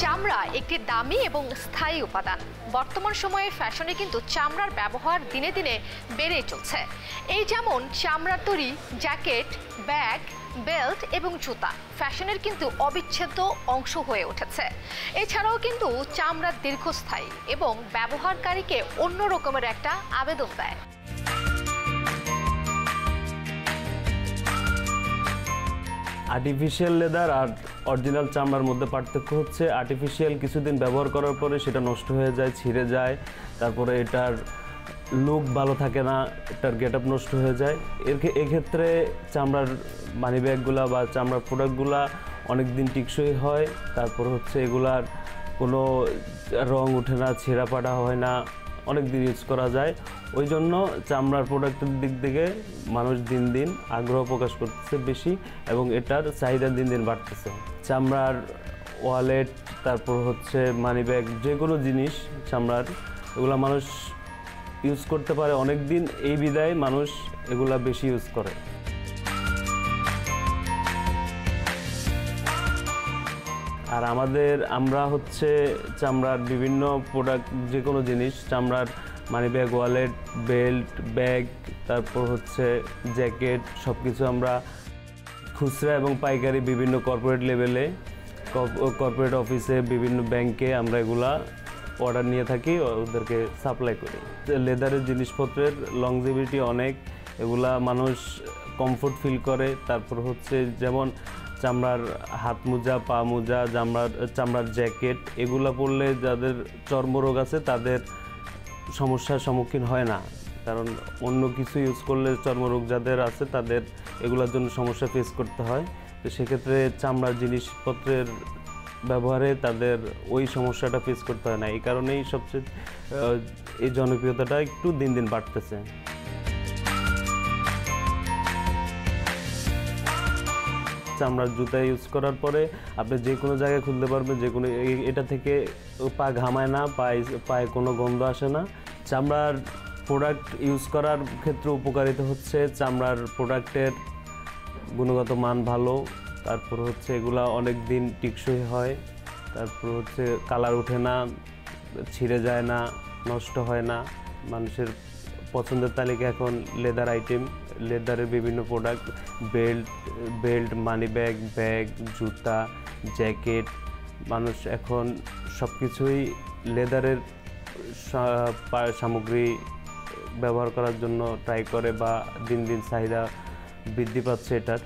চামড়া একটি দামি এবং স্থায়ী উপাদান। বর্তমান সময়ে ফ্যাশনে কিন্তু চামড়ার ব্যবহার দিনে দিনে বেড়ে চলছে। এই যেমন চামড়ার তৈরি জ্যাকেট, ব্যাগ, বেল্ট এবং জুতা ফ্যাশনের কিন্তু অবিচ্ছেদ্য অংশ হয়ে উঠেছে। এছাড়াও কিন্তু চামড়া দীর্ঘস্থায়ী এবং ব্যবহারকারীকে অন্য রকমের একটা আবেদন দেয়। আর্টিফিশিয়াল লেদার আর অরিজিনাল চামড়ার মধ্যে পার্থক্য হচ্ছে আর্টিফিশিয়াল কিছুদিন ব্যবহার করার পরে সেটা নষ্ট হয়ে যায়, ছিঁড়ে যায়, তারপরে এটার লুক ভালো থাকে না, এটার গেট আপ নষ্ট হয়ে যায়। এক্ষেত্রে চামড়ার মানি ব্যাগগুলা বা চামড়ার প্রোডাক্টগুলা অনেক দিন টিকসই হয়। তারপর হচ্ছে এগুলার কোনো রং ওঠে না, ছেঁড়া পাটা হয় না, অনেক দিন ইউজ করা যায়। ওই জন্য চামড়ার প্রোডাক্টের দিক থেকে মানুষ দিন দিন আগ্রহ প্রকাশ করতেছে বেশি এবং এটার চাহিদা দিন দিন বাড়তেছে। চামড়ার ওয়ালেট, তারপর হচ্ছে মানি ব্যাগ, যে কোনো জিনিস চামড়ার এগুলো মানুষ ইউজ করতে পারে অনেক দিন, এই বিধায় মানুষ এগুলা বেশি ইউজ করে। আর আমরা হচ্ছে চামড়ার বিভিন্ন প্রোডাক্ট, যে কোনো জিনিস, চামড়ার money bag, wallet, belt, bag, তারপর হচ্ছে জ্যাকেট, সব কিছু আমরা খুচরা এবং পাইকারি বিভিন্ন কর্পোরেট লেভেলে, কর্পোরেট অফিসে, বিভিন্ন ব্যাংকে আমরা এগুলা অর্ডার নিয়ে থাকি, ওদেরকে সাপ্লাই করি। লেদারের জিনিসপত্রের লংজিভিটি অনেক, এগুলা মানুষ কমফোর্ট ফিল করে। তারপর হচ্ছে যেমন চামড়ার হাত মোজা, পা মোজা, চামড়ার জ্যাকেট, এগুলা পরলে যাদের চর্মরোগ আছে তাদের সমস্যার সম্মুখীন হয় না, কারণ অন্য কিছু ইউজ করলে চর্মরোগ যাদের আছে তাদের এগুলোর জন্য সমস্যা ফেস করতে হয়। তো সেক্ষেত্রে চামড়ার জিনিসপত্রের ব্যবহারে তাদের ওই সমস্যাটা ফেস করতে হয় না। এই কারণেই সবচেয়ে এই জনপ্রিয়তাটা একটু দিন দিন বাড়তেছে। চামড়ার জুতা ইউজ করার পরে আপনি যে কোনো জায়গায় খুলতে পারবেন, যে কোনো, এটা থেকে পা ঘামায় না, পায়ে কোনো গন্ধ আসে না। চামড়ার প্রোডাক্ট ইউজ করার ক্ষেত্রে উপকারিতা হচ্ছে চামড়ার প্রোডাক্টের গুণগত মান ভালো, তারপর হচ্ছে এগুলা অনেক দিন টিকসই হয়, তারপর হচ্ছে কালার ওঠে না, ছিঁড়ে যায় না, নষ্ট হয় না। মানুষের পছন্দের তালিকা এখন লেদার আইটেম, লেদারের বিভিন্ন প্রোডাক্ট, বেল্ট, মানি ব্যাগ, জুতা, জ্যাকেট, মানুষ এখন সব কিছুই লেদারের সামগ্রী ব্যবহার করার জন্য ট্রাই করে বা দিন দিন চাহিদা বৃদ্ধি পাচ্ছে এটার।